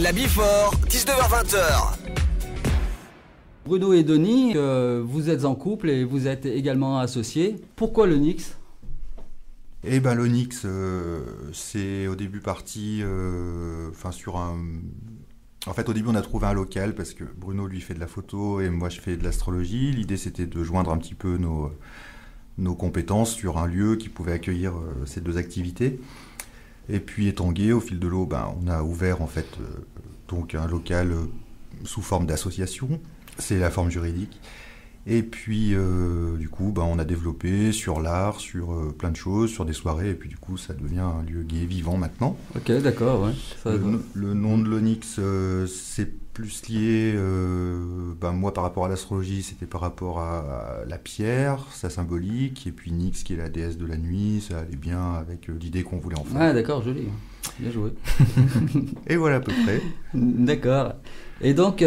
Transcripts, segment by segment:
La Before, 19h-20h. Bruno et Denis, vous êtes en couple et vous êtes également associés. Pourquoi l'Onyx ? Eh ben l'Onyx, c'est au début parti, sur un... En fait, au début, on a trouvé un local parce que Bruno, lui, fait de la photo et moi, je fais de l'astrologie. L'idée, c'était de joindre un petit peu nos compétences sur un lieu qui pouvait accueillir ces deux activités. Et puis, étangué, au fil de l'eau, on a ouvert, en fait, donc un local sous forme d'association. C'est la forme juridique. Et puis, du coup, on a développé sur l'art, sur plein de choses, sur des soirées. Et puis, du coup, ça devient un lieu gai, vivant maintenant. Ok, d'accord, ouais. Le nom de l'Onyx, c'est plus lié, moi, par rapport à l'astrologie, c'était par rapport à la pierre, sa symbolique. Et puis, Nyx, qui est la déesse de la nuit, ça allait bien avec l'idée qu'on voulait en faire. Ah, d'accord, joli. Bien joué. Et voilà à peu près. D'accord. Et donc,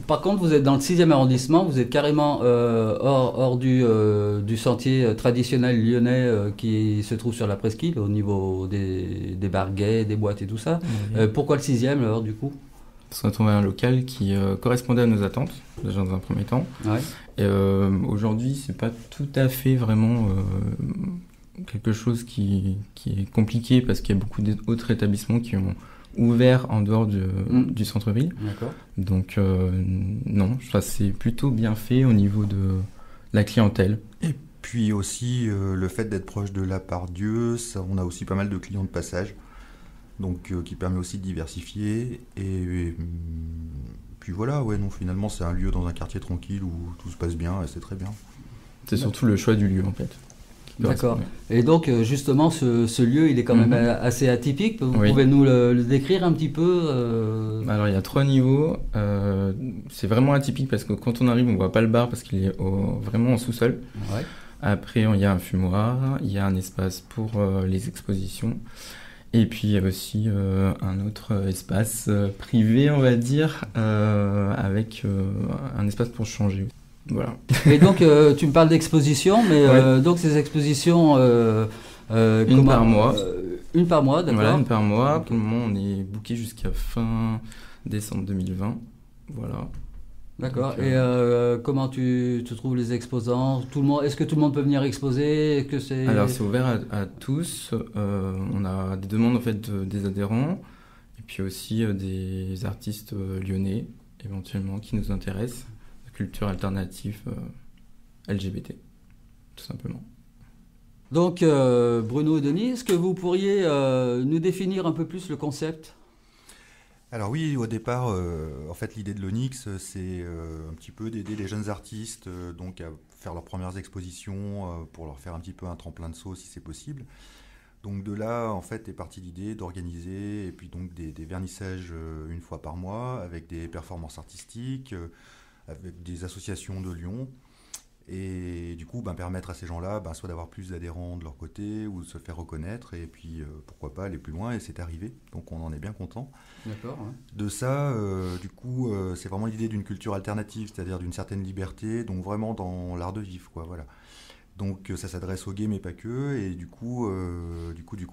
par contre, vous êtes dans le 6e arrondissement, vous êtes carrément hors du sentier traditionnel lyonnais qui se trouve sur la presqu'île, au niveau des bars gays, des boîtes et tout ça. Oui. Pourquoi le 6e alors, du coup ? Parce qu'on a trouvé un local qui correspondait à nos attentes, déjà dans un premier temps. Ouais. Et aujourd'hui, c'est pas tout à fait vraiment quelque chose qui est compliqué parce qu'il y a beaucoup d'autres établissements qui ont ouvert en dehors du centre-ville. D'accord. Donc non, c'est plutôt bien fait au niveau de la clientèle. Et puis aussi, le fait d'être proche de la Part-Dieu, on a aussi pas mal de clients de passage, donc qui permet aussi de diversifier. Et puis voilà, finalement, c'est un lieu dans un quartier tranquille où tout se passe bien et c'est très bien. C'est surtout le choix du lieu, en fait. D'accord. Et donc, justement, ce lieu, il est quand même assez atypique. Vous pouvez nous le décrire un petit peu Alors, il y a 3 niveaux. C'est vraiment atypique parce que quand on arrive, on ne voit pas le bar parce qu'il est vraiment en sous-sol. Ouais. Après, il y a un fumoir, il y a un espace pour les expositions. Et puis, il y a aussi un autre espace privé, on va dire, avec un espace pour changer. Voilà. Et donc, tu me parles d'expositions, mais donc ces expositions... une par mois. Une par mois, d'accord. Voilà, une par mois. Pour le moment, on est booké jusqu'à fin décembre 2020. Voilà. D'accord. Et comment tu trouves les exposants ? Est-ce que tout le monde peut venir exposer ? Alors, c'est ouvert à tous. On a des demandes en fait des adhérents et puis aussi des artistes lyonnais éventuellement qui nous intéressent. Culture alternative LGBT, tout simplement. Donc, Bruno et Denis, est-ce que vous pourriez nous définir un peu plus le concept ? Alors oui, au départ, en fait, l'idée de l'Onyx, c'est un petit peu d'aider les jeunes artistes donc à faire leurs premières expositions pour leur faire un petit peu un tremplin de saut si c'est possible. Donc de là, en fait, est partie l'idée d'organiser et puis donc des vernissages une fois par mois avec des performances artistiques, avec des associations de Lyon, et du coup permettre à ces gens-là soit d'avoir plus d'adhérents de leur côté ou de se faire reconnaître et puis pourquoi pas aller plus loin, et c'est arrivé, donc on en est bien content. D'accord. Ouais. De ça, du coup, c'est vraiment l'idée d'une culture alternative, c'est-à-dire d'une certaine liberté, donc vraiment dans l'art de vivre, quoi, voilà. Donc ça s'adresse aux gays mais pas que, et du coup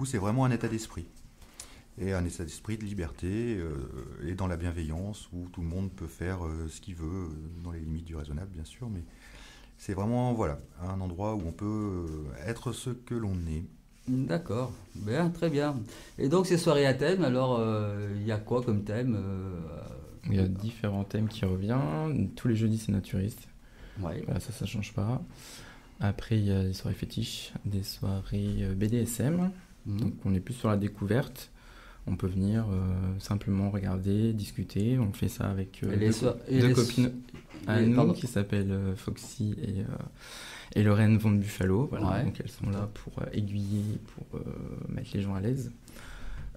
c'est vraiment un état d'esprit. Et un état d'esprit de liberté et dans la bienveillance où tout le monde peut faire ce qu'il veut, dans les limites du raisonnable bien sûr, mais c'est vraiment un endroit où on peut être ce que l'on est. D'accord, bien, très bien. Et donc ces soirées à thème, alors il y a quoi comme thème Il y a différents thèmes qui reviennent. Tous les jeudis c'est naturiste. Ouais. Voilà, ça change pas. Après il y a des soirées fétiches, des soirées BDSM. Donc on est plus sur la découverte. On peut venir simplement regarder, discuter. On fait ça avec deux copines à nous qui s'appellent Foxy et Lorraine Von Buffalo. Voilà. Ouais. Donc elles sont là pour aiguiller, pour mettre les gens à l'aise.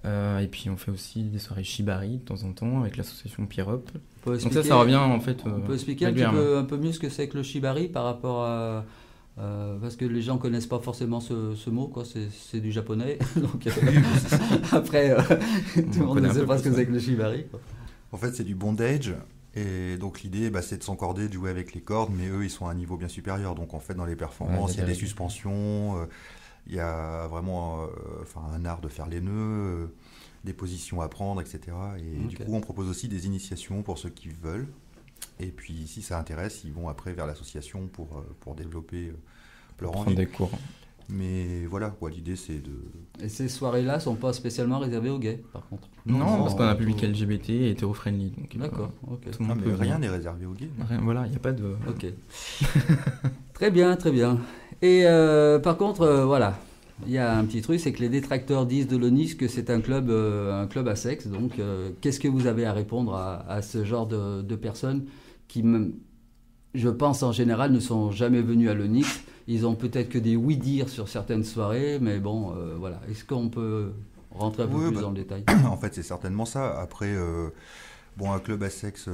Et puis on fait aussi des soirées Shibari de temps en temps avec l'association Pierrop. Donc ça revient en fait. On peut expliquer un peu mieux ce que c'est que le Shibari par rapport à... parce que les gens connaissent pas forcément ce mot, quoi. C'est du japonais. Donc, après, tout le monde ne sait pas ce que c'est que le shibari, quoi. En fait, c'est du bondage. Et donc, l'idée, c'est de s'encorder, de jouer avec les cordes. Mais eux, ils sont à un niveau bien supérieur. Donc, en fait, dans les performances, il y a des suspensions. Il y a vraiment un art de faire les nœuds. des positions à prendre, etc. Et du coup, on propose aussi des initiations pour ceux qui veulent. Et puis, si ça intéresse, ils vont après vers l'association pour développer leur Prendre envie. des cours. Mais voilà, quoi, l'idée, c'est de... Et ces soirées-là sont pas spécialement réservées aux gays, par contre. Non, parce qu'on a un public tout- LGBT et hétéro-friendly. Donc, D'accord, ok. tout le Ah, monde mais peut rien venir. n'est réservé aux gays. Voilà, il n'y a pas de... Ok. Très bien, très bien. Et par contre, voilà, il y a un petit truc, c'est que les détracteurs disent de l'ONIX que c'est un club à sexe. Donc, qu'est-ce que vous avez à répondre à ce genre de personnes qui, je pense en général, ne sont jamais venus à l'ONIX. Ils ont peut-être que des oui-dire sur certaines soirées, mais bon, voilà. Est-ce qu'on peut rentrer un peu Oui, plus bah, dans le détail? En fait, c'est certainement ça. Après, bon, un club à sexe...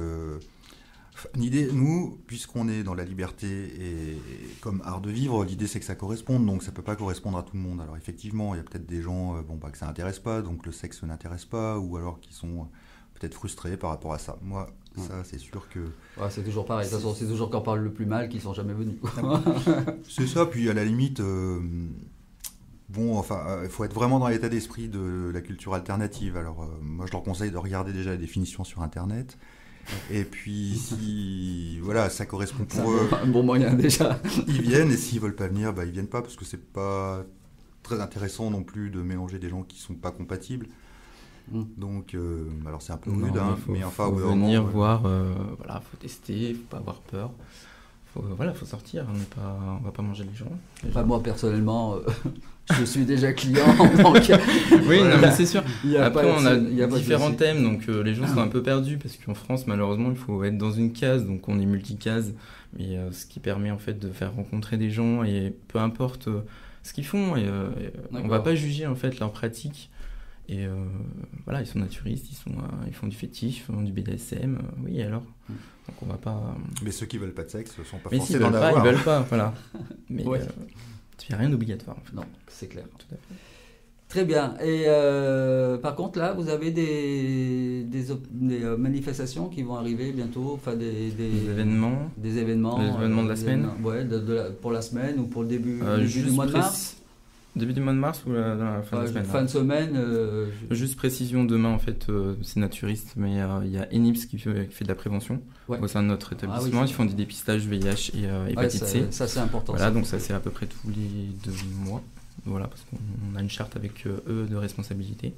l'idée, nous, puisqu'on est dans la liberté et comme art de vivre, l'idée c'est que ça corresponde, donc ça peut pas correspondre à tout le monde. Alors effectivement, il y a peut-être des gens que ça intéresse pas, donc le sexe n'intéresse pas, ou alors qui sont peut-être frustrés par rapport à ça. Moi, ça c'est sûr que... Ouais, c'est toujours pareil. De toute façon, c'est toujours quand on parle le plus mal qu'ils sont jamais venus. C'est ça, puis à la limite... il faut être vraiment dans l'état d'esprit de la culture alternative. Alors, moi, je leur conseille de regarder déjà les définitions sur Internet. Et puis, si voilà, ça correspond C'est pour eux, un bon moyen déjà. ils viennent. Et s'ils veulent pas venir, ils viennent pas parce que c'est pas très intéressant non plus de mélanger des gens qui sont pas compatibles. Donc, alors c'est un peu rude, Non, hein, faut, mais enfin, faut au bout d'un venir moment, voir, voilà, faut tester, faut pas avoir peur. Faut sortir, on va pas manger les gens. Enfin, moi, personnellement, je suis déjà client. Donc, Oui, non, mais c'est sûr. il y a Après, pas- on a il y a pas de différents souci. thèmes, donc les gens sont un peu perdus parce qu'en France, malheureusement, il faut être dans une case, donc on est multicase, mais ce qui permet en fait de faire rencontrer des gens et peu importe ce qu'ils font, on va pas juger en fait leur pratique. Et voilà, ils sont naturistes, ils font du fétiche, ils font du BDSM, oui alors. Donc on va pas. mais ceux qui veulent pas de sexe sont pas Mais forcés s'ils d'en veulent pas, avoir. ils veulent pas, voilà. Mais Ouais. il n'y a rien d'obligatoire en fait. Non, c'est clair. Tout à fait. Très bien. Et par contre, là, vous avez des manifestations qui vont arriver bientôt, enfin Les événements. des événements. Les événements de la semaine. Ouais, pour la semaine ou pour le début du Juste mois de mars. Début du mois de mars ou dans la fin de la semaine Fin de semaine. Juste précision, demain en fait c'est naturiste, mais il y a ENIPS qui fait de la prévention au sein de notre établissement. oui, Ils font du dépistage VIH et hépatite C. Ça c'est important. Voilà, ça. donc ça c'est à peu près tous les 2 mois. Voilà, parce qu'on a une charte avec eux de responsabilité.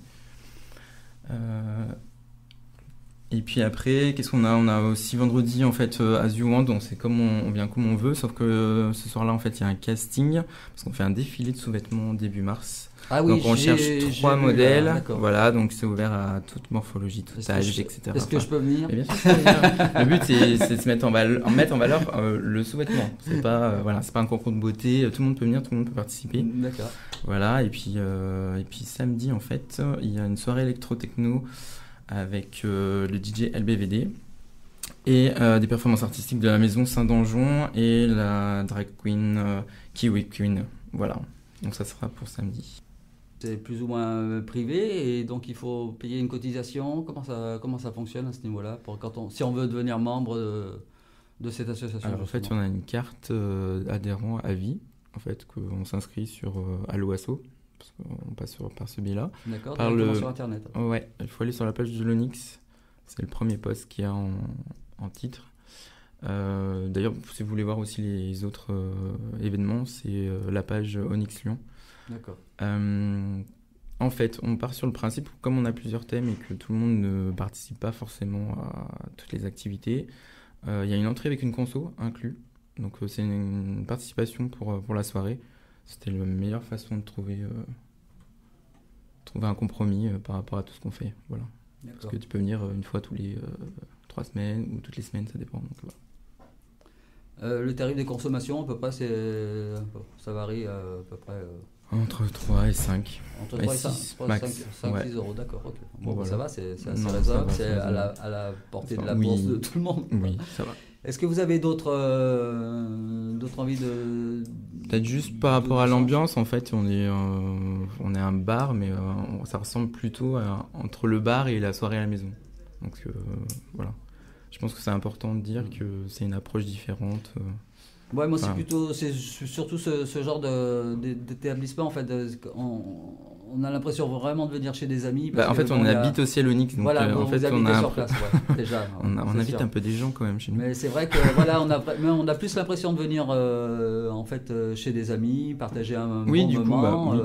Et puis après, qu'est-ce qu'on a? On a aussi vendredi en fait As You Want, donc c'est comme on vient comme on veut, sauf que ce soir-là en fait il y a un casting, parce qu'on fait un défilé de sous-vêtements début mars. Ah oui, Donc on cherche 3 modèles, d'accord. voilà, donc c'est ouvert à toute morphologie, tout âge, etc. Est-ce que je peux venir? Et bien sûr, je peux venir. Le but c'est de se mettre en valeur le sous-vêtement. C'est pas c'est pas un concours de beauté, tout le monde peut venir, tout le monde peut participer. D'accord. Voilà, et puis samedi en fait, il y a une soirée électro-techno avec le DJ LBVD et des performances artistiques de la maison Saint-Danjon et la drag queen Kiwi Queen. Voilà, donc ça sera pour samedi. C'est plus ou moins privé et donc il faut payer une cotisation. Comment ça fonctionne à ce niveau-là si on veut devenir membre de cette association? Alors en fait, on a une carte adhérent à vie, en fait, qu'on s'inscrit sur Alloasso, parce qu'on passe par ce biais-là. D'accord, Par directement sur Internet. Ouais, il faut aller sur la page de l'Onyx, c'est le premier post qu'il y a en titre. D'ailleurs, si vous voulez voir aussi les autres événements, c'est la page Onyx Lyon. D'accord. En fait, on part sur le principe, comme on a plusieurs thèmes et que tout le monde ne participe pas forcément à toutes les activités, il y a une entrée avec une conso inclus. Donc c'est une participation pour la soirée. C'était la meilleure façon de trouver un compromis par rapport à tout ce qu'on fait. Voilà. Parce que tu peux venir une fois tous les 3 semaines ou toutes les semaines, ça dépend. Donc, voilà. Le tarif des consommations, à peu près, ça varie à peu près. Entre 3 et 5. Entre Et 3 et 6 5, max. 5 ouais. 6 euros, d'accord. Ok. Bon, Voilà. ça va, c'est assez Non, raisonnable, ça c'est va, à la portée de la Oui. bourse de tout le monde. Oui, ça va. Est-ce que vous avez d'autres envies de. Peut-être juste par rapport à l'ambiance, en fait, on est un bar, mais ça ressemble plutôt entre le bar et la soirée à la maison. Donc voilà. Je pense que c'est important de dire que c'est une approche différente. Ouais, moi, Enfin, c'est surtout ce genre d'établissement, en fait. On a l'impression vraiment de venir chez des amis. Parce en fait, que, on habite aussi à l'Onyx, donc voilà, en vous fait, habitez sur place, ouais, déjà. on c'est invite sûr. un peu des gens quand même chez nous. Mais c'est vrai que voilà, on a plus l'impression de venir en fait chez des amis, partager un Oui, bon du coup, moment, oui.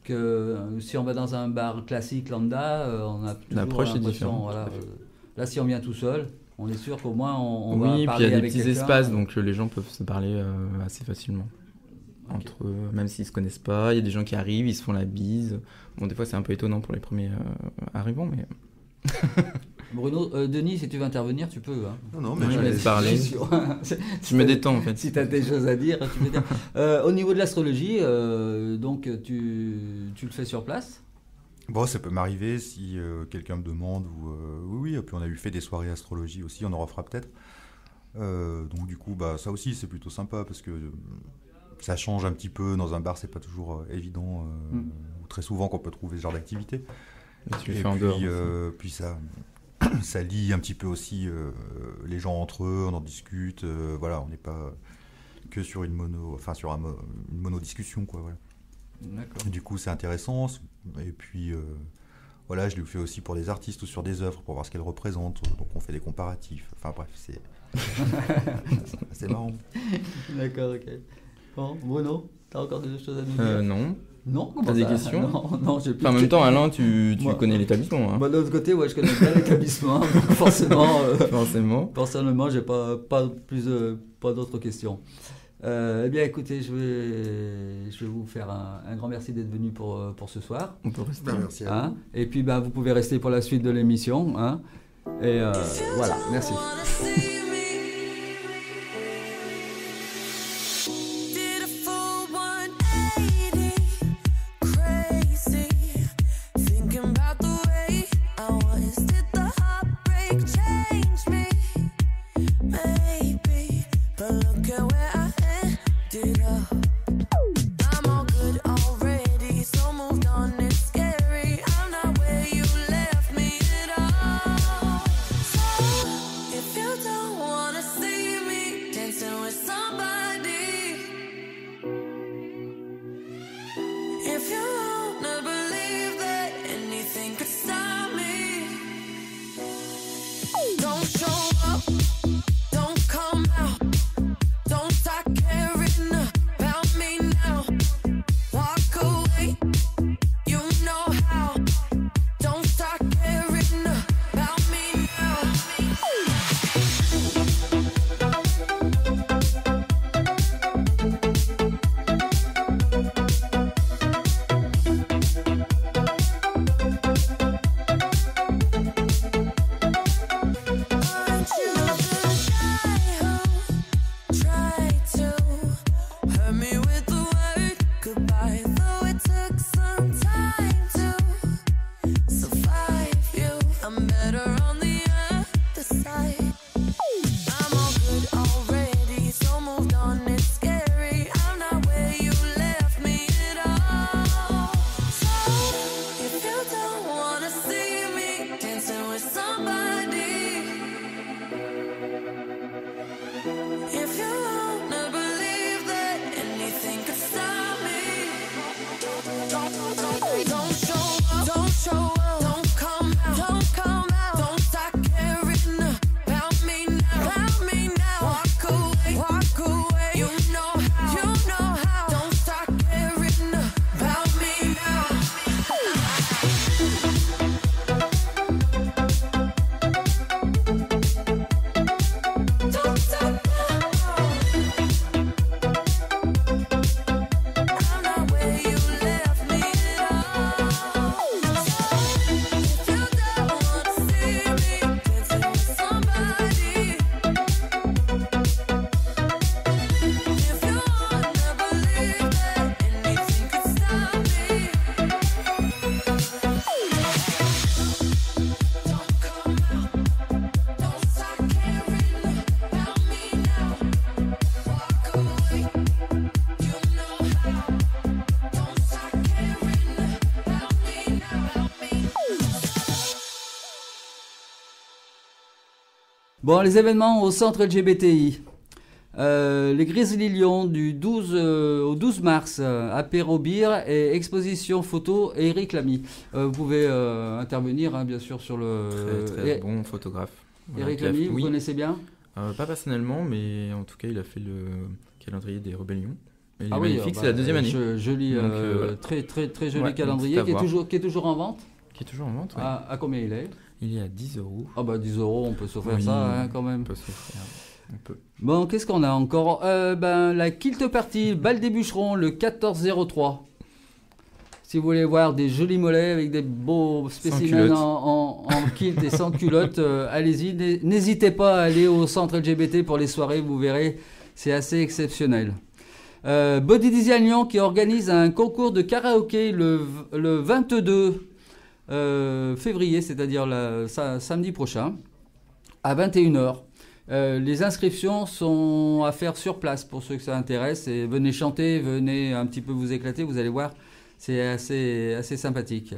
que si on va dans un bar classique lambda, on a toujours L'approche est l'impression, différente. voilà, là si on vient tout seul, on est sûr qu'au moins on va Oui, puis il parler y a des avec petits quelqu'un. espaces, donc les gens peuvent se parler assez facilement. Entre eux, même s'ils se connaissent pas, il y a des gens qui arrivent, ils se font la bise. Bon, des fois c'est un peu étonnant pour les premiers arrivants, mais Bruno, Denis, si tu veux intervenir, tu peux. Hein. Non, je je laisse parler. Je suis sûr. je me détends en fait. Si tu as des choses à dire, tu peux dire. Au niveau de l'astrologie, donc tu le fais sur place? Bon, ça peut m'arriver si quelqu'un me demande. Oui, et puis on a fait des soirées astrologie aussi, on en refera peut-être. Donc du coup, bah, ça aussi, c'est plutôt sympa parce que ça change un petit peu. Dans un bar, c'est pas toujours évident, ou très souvent qu'on peut trouver ce genre d'activité. Mais tu le Et fais en puis, dehors. puis ça lie un petit peu aussi les gens entre eux, on en discute. Voilà, on n'est pas que sur une monodiscussion, quoi. Voilà. D'accord. Du coup, c'est intéressant. Et puis, voilà, je le fais aussi pour des artistes ou sur des œuvres pour voir ce qu'elles représentent. Donc, on fait des comparatifs. Enfin, bref, c'est marrant. D'accord, ok. Bon, Bruno, t'as encore des choses à nous dire? Non. Non, comment T'as des ça? questions? Non, j'ai plus. Enfin, en même temps, Alain, tu Moi- connais l'établissement. Hein. Moi, de l'autre côté, ouais, je connais bien l'établissement, donc forcément, Forcément. personnellement, j'ai pas d'autres questions. Eh bien, écoutez, je vais vous faire un grand merci d'être venu pour ce soir. On peut rester. Merci à Hein. Et puis, vous pouvez rester pour la suite de l'émission. Hein. Et voilà, merci. Did a full 180, crazy, thinking about the way I was. Did the heartbreak change me? Maybe, but look at where I ended up. I'm all good already, so moved on. It's scary. I'm not where you left me at all. So if you don't wanna see me dancing with somebody, if you wanna believe that anything could stop me, don't show up, don't come out, don't start caring about me now. Walk away, you know how. Don't start caring about me now. Aren't you the guy who tried to hurt me with the word goodbye? Though it took some time to survive you, I'm better on the other side. I'm all good already, so moved on. It's scary. I'm not where you left me at all. So if you don't wanna see me dancing with somebody, if you wanna believe that anything could stop me, don't show up, don't come out, don't start caring about me now, walk away, you know how, don't start caring about me now. Don't stop now. I'm not where you left me at all. If you don't wanna see me dancing with somebody, if you wanna believe that anything could stop me, don't come out, don't start caring about me now. Walk away, you know how. Don't start caring about me now. Bon, les événements au centre LGBTI. Les Grizzly Lions du 12 au 12 mars, apéro bière et exposition photo Eric Lamy. Vous pouvez intervenir, hein, bien sûr, sur le... Très bon photographe. Voilà, Eric qui a Lamy, fait- vous oui. connaissez bien? Pas personnellement, mais en tout cas, il a fait le calendrier des rébellions. Et il est Ah oui, magnifique, c'est la deuxième année. Joli, Donc, voilà. très joli Ouais, donc calendrier c'est à qui est, voir. toujours en vente. Qui est toujours en vente. Ouais. À combien il est? Il est à 10 €. Ah bah 10 euros, on peut s'offrir Oui, ça, hein, quand même. On peut s'offrir. On peut. Bon, qu'est-ce qu'on a encore? La Kilt Party, Bal des Bûcherons, le 14-03. Si vous voulez voir des jolis mollets avec des beaux spécimens culotte. en kilt et sans culotte, allez-y. N'hésitez pas à aller au centre LGBT pour les soirées, vous verrez, c'est assez exceptionnel. Body Design Lyon qui organise un concours de karaoké le 22 février, c'est-à-dire samedi prochain, à 21h. Les inscriptions sont à faire sur place pour ceux que ça intéresse. Et venez chanter, venez un petit peu vous éclater, vous allez voir, c'est assez sympathique.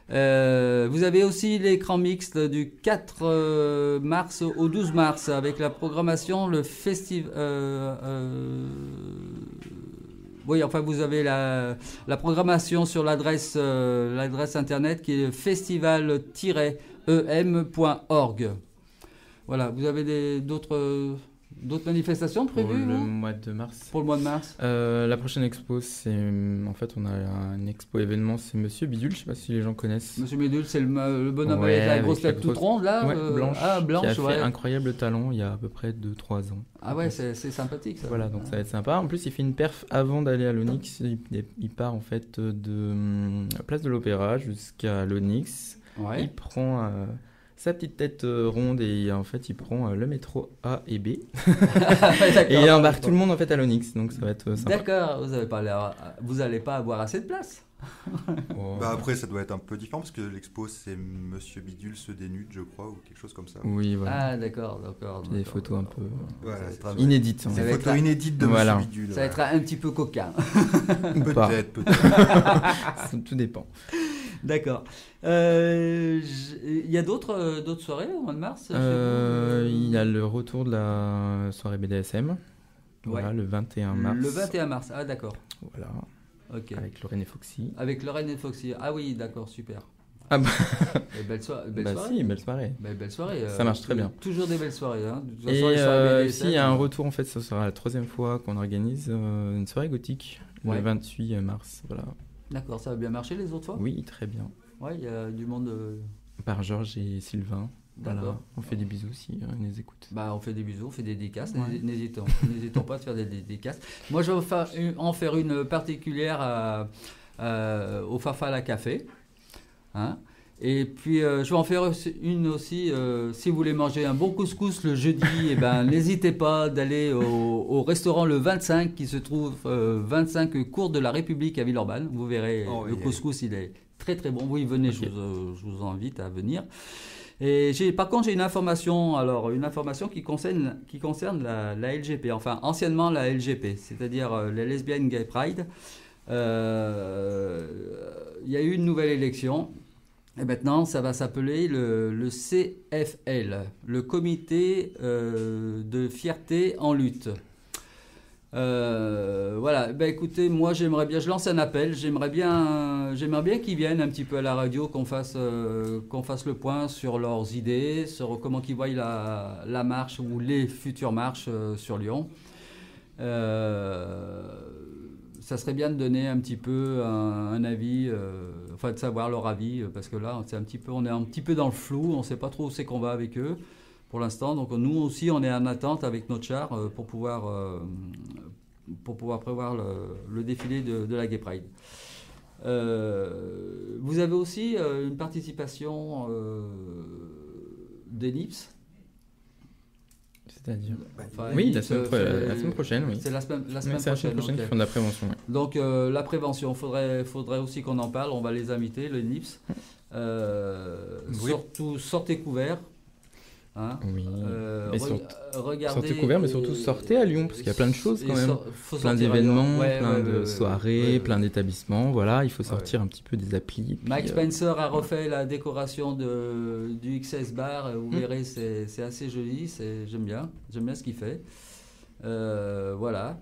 Vous avez aussi l'écran mixte du 4 mars au 12 mars avec la programmation, le festival. Oui, enfin, vous avez la programmation sur l'adresse internet qui est festival-em.org. Voilà, vous avez d'autres manifestations Pour prévues le vous, mois de mars. pour le mois de mars? La prochaine expo, c'est en fait on a un expo événement, c'est Monsieur Bidule, je sais pas si les gens connaissent. Monsieur Médul, c'est le bonhomme Ouais, avec la avec grosse la tête toute grosse- ronde là, Ouais, blanche, ah, blanche, qui a ouais. fait incroyable talent il y a à peu près 2-3 ans. Ah ouais, c'est sympathique ça. Voilà, donc ça va être sympa. En plus, il fait une perf avant d'aller à l'Onyx. Il part en fait de Place de l'Opéra jusqu'à l'Onyx. Ouais. Il prend sa petite tête ronde et en fait il prend le métro A et B et il embarque tout le monde en fait à l'Onyx, donc ça va être sympa. D'accord, vous allez pas avoir assez de place. Oh. Bah après, ça doit être un peu différent parce que l'expo, c'est Monsieur Bidule se dénude, je crois, ou quelque chose comme ça. Oui, voilà. Ah d'accord. Des photos un peu Voilà, Ça c'est va être- inédites. Ça des va photos être- inédites de Voilà. Monsieur Bidule. Ça va être un petit peu coquin. Pas. Peut-être. Tout dépend. D'accord. Il y a d'autres soirées au mois de mars chez vous Il y a le retour de la soirée BDSM. Voilà, Ouais. le 21 mars. Le 21 mars, ah d'accord. Voilà, Ok. avec Lorraine et Foxy. Avec Lorraine et Foxy. Ah oui, d'accord, super. Ah bah, Belle soirée. bah si, belle soirée. Belle soirée. Ça marche très bien. Toujours des belles soirées. Hein. De toute Et façon, les soirées aussi, il y a BDSM, un retour, en fait, ce sera la 3e fois qu'on organise une soirée gothique, Ouais. le 28 mars. Voilà. D'accord, ça a bien marché les autres fois? Oui, très bien. Ouais, il y a du monde. Par Georges et Sylvain. Voilà. D'accord. On fait des bisous si ils nous écoutent. Bah, on fait des bisous, on fait des dédicaces. Ouais. N'hésitons pas à faire des dédicaces. Moi, je vais en faire une particulière au Farfalla Café. Hein. Et puis, je vais en faire une aussi. Si vous voulez manger un bon couscous le jeudi, eh ben, n'hésitez pas d'aller au restaurant Le 25 qui se trouve 25 cours de la République à Villeurbanne. Vous verrez, Oh, le oui. couscous, il est très très bon. Oui, venez, Ok. je vous invite à venir. Et par contre, j'ai une information qui concerne la LGP, enfin anciennement la LGP, c'est-à-dire les Lesbian Gay Pride. Il y a eu une nouvelle élection. Et maintenant, ça va s'appeler le CFL, le Comité de Fierté en lutte. Voilà, ben écoutez, moi j'aimerais bien, je lance un appel, j'aimerais bien qu'ils viennent un petit peu à la radio, qu'on fasse le point sur leurs idées, sur comment ils voient la marche ou les futures marches sur Lyon. Ça serait bien de donner un petit peu un avis, enfin de savoir leur avis, parce que là on est un petit peu dans le flou, on ne sait pas trop où c'est qu'on va avec eux pour l'instant. Donc nous aussi on est en attente avec notre char pour pouvoir prévoir le défilé de la Gay Pride. Vous avez aussi une participation d'ENIPS. C'est-à-dire Enfin, Oui, ENIPS, la semaine prochaine, oui. C'est la semaine Oui, c'est la semaine prochaine ok. qu'ils font de la prévention. Ouais. Donc la prévention, faudrait aussi qu'on en parle, on va les inviter, le NIPS. Oui. Surtout, sortez couverts. Hein. Oui. Euh, Mais re- regardez sortez couverts, mais surtout sortez à Lyon, parce qu'il y a plein de choses quand même. Plein d'événements, plein de soirées, plein d'établissements. Voilà, il faut sortir un petit peu des applis. et puis, Mike Spencer a refait la décoration du XS Bar. Vous verrez, c'est assez joli. J'aime bien ce qu'il fait. Voilà.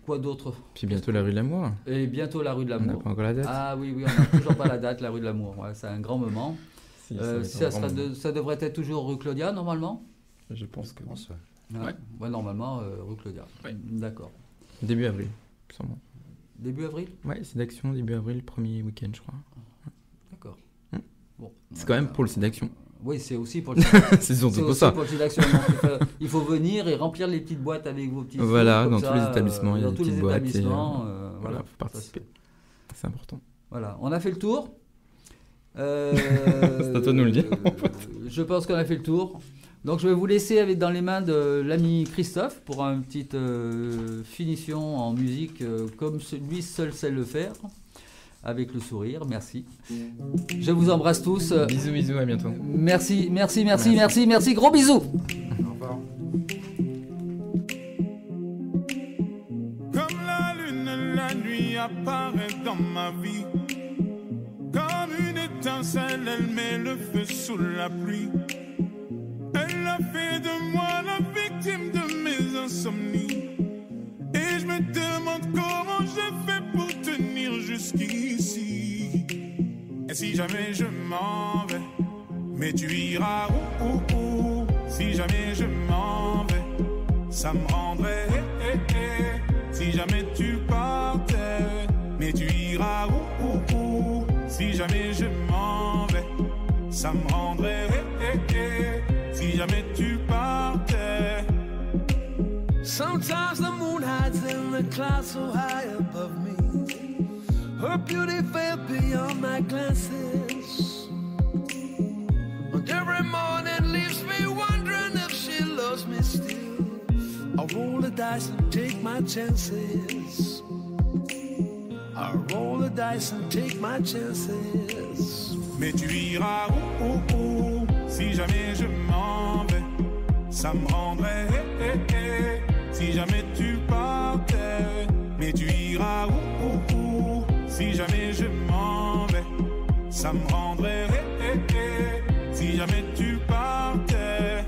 Quoi d'autre? Puis bientôt la rue de l'amour. Et bientôt la rue de On n'a l'amour. pas encore la date. Ah oui, on n'a toujours pas la date, la rue de l'amour. Ouais, c'est un grand moment. Si, ça va être un grand moment. Ça devrait être toujours rue Claudia, normalement? Je pense que pense, ouais. Ouais. Ouais, normalement, rue Claudia. Ouais. D'accord. début avril, sûrement. Début avril? Ouais, c'est d'action début avril, premier week-end, je crois. D'accord. Hmm. Bon. C'est quand même pour le site d'action. Oui, c'est aussi pour le C'est surtout c'est pour aussi ça. pour le site d'action. Donc, il faut venir et remplir les petites boîtes avec vos petits sous, Voilà, comme dans ça, tous les établissements, il y a dans des tous les petites boîtes et, établissements, Voilà, voilà. faut participer. C'est important. Voilà, on a fait le tour. C'est à toi de nous le dire. Je pense qu'on a fait le tour. Donc je vais vous laisser dans les mains de l'ami Christophe pour une petite finition en musique comme lui seul sait le faire, avec le sourire. Merci. Je vous embrasse tous. Bisous, bisous, à bientôt. Merci. Gros bisous. Au revoir. Comme la lune, la nuit apparaît dans ma vie. Comme une étincelle, elle met le feu sous la pluie. Elle a fait de moi la victime de mes insomnies. Et je me demande comment j'ai fait pour tenir jusqu'ici. Et si jamais je m'en vais, mais tu iras où. Si jamais je m'en vais, ça me rendrait. Si jamais tu partais, mais tu iras où. Si jamais je m'en vais, ça me rendrait. Si jamais tu partais. Sometimes the moon hides in the clouds so high above me. Her beauty fell beyond my glances. And every morning leaves me wondering if she loves me still. I roll the dice and take my chances. I roll the dice and take my chances. Mais tu iras où. Si jamais je m'en vais, ça me rendrait. Si jamais tu partais, mais tu iras où. Si jamais je m'en vais, ça me rendrait. Si jamais tu partais.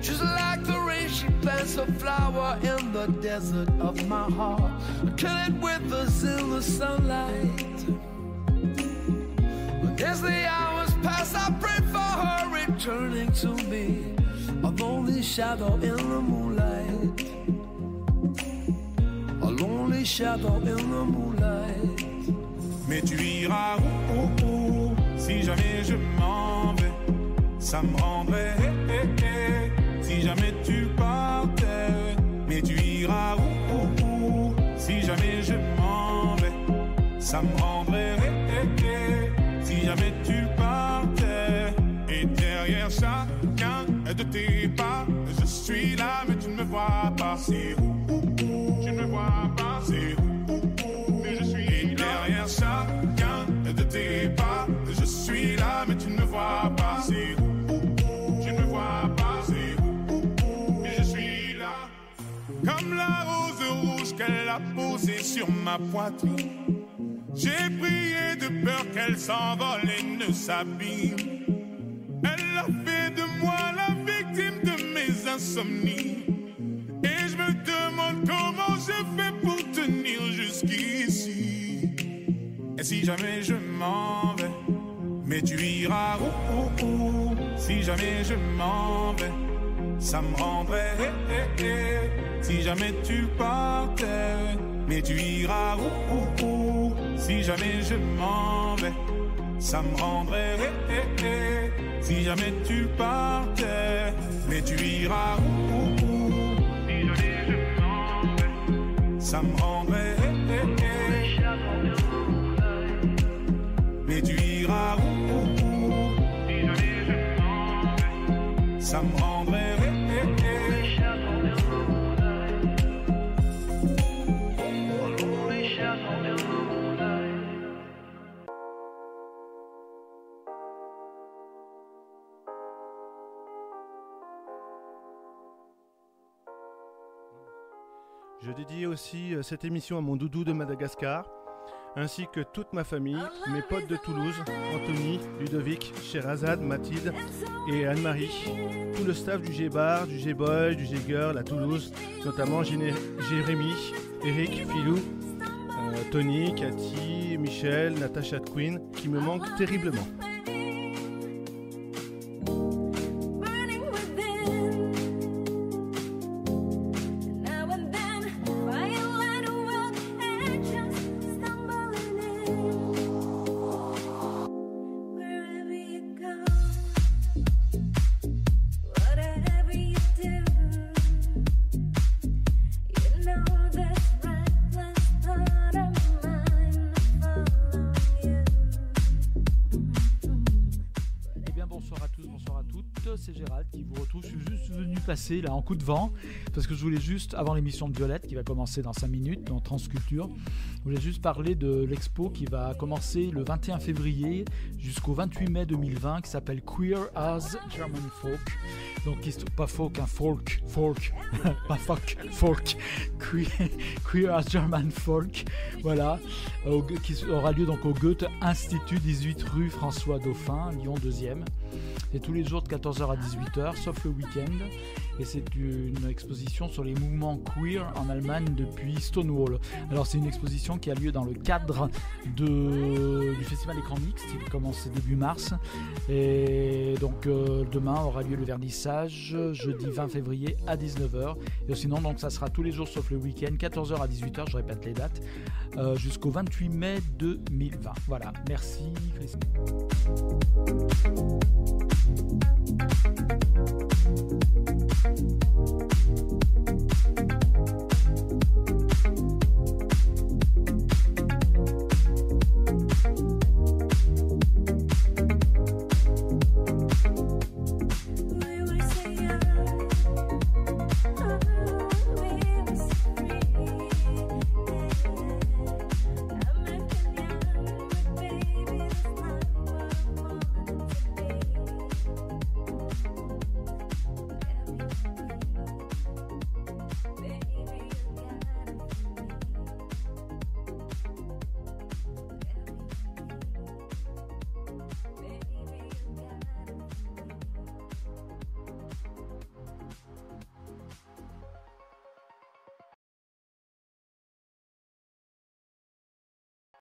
Just like the rain, she plants a flower in the desert of my heart. Till it withers in the sunlight. But as the hours pass, I pray for her returning to me. A lonely shadow in the moonlight. A lonely shadow in the moonlight. Mais tu iras où. Si jamais je m'en vais, ça me rendrait. Si jamais tu partais, mais tu iras où. Si jamais je m'en vais, ça me rendrait. Si jamais tu partais. Et derrière chacun de tes pas, je suis là mais tu ne me vois pas. C'est où. Tu ne me vois pas. C'est où. Mais je suis et derrière chacun de tes pas, je suis là mais tu ne me vois pas. C'est où. Tu ne me vois pas. C'est où. Mais je suis là. Comme la rose rouge qu'elle a posée sur ma poitrine. J'ai prié de peur qu'elle s'envole et ne s'abîme. Elle a fait de moi la victime de mes insomnies. Et je me demande comment j'ai fait pour tenir jusqu'ici. Et si jamais je m'en vais, mais tu iras où. Si jamais je m'en vais, ça me rendrait. Si jamais tu partais, mais tu iras où. Si jamais je m'en vais, ça me rendrait. Si jamais tu partais, mais tu iras où. Si jamais je m'en vais, ça me rendrait. Mais tu iras où. Si jamais je m'en vais, ça me rendrait. Je dédie aussi cette émission à mon doudou de Madagascar, ainsi que toute ma famille, mes potes de Toulouse, Anthony, Ludovic, Sherazade, Mathilde et Anne-Marie, tout le staff du G-Bar, du G-Boy, du G-Girl à Toulouse, notamment Jérémy, Eric, Philou, Tony, Cathy, Michel, Natacha Queen, qui me manquent terriblement. Burning within. Now and then, firelight around and just stumbling in. Wherever you go, whatever you do, you know this reckless thought of mine to follow you. Eh bien bonsoir à tous, bonsoir à toutes, c'est Gérald qui vous retrouve. Je suis juste venu passer là en coup de vent parce que je voulais juste, avant l'émission de Violette qui va commencer dans 5 minutes dans Transculture, je voulais juste parler de l'expo qui va commencer le 21 février jusqu'au 28 mai 2020 qui s'appelle Queer as German Folk. Donc pas folk, hein, folk, pas folk, Queer as German Folk, voilà, qui aura lieu donc au Goethe Institut, 18 rue François Dauphin, Lyon 2e. C'est tous les jours de 14h à 18h, sauf le week-end. Et c'est une exposition sur les mouvements queer en Allemagne depuis Stonewall. Alors c'est une exposition qui a lieu dans le cadre du Festival Écran Mixte, qui commence début mars. Et donc demain aura lieu le vernissage, jeudi 20 février à 19h. Et sinon donc ça sera tous les jours sauf le week-end, 14h à 18h, je répète les dates, jusqu'au 28 mai 2020. Voilà, merci Christine.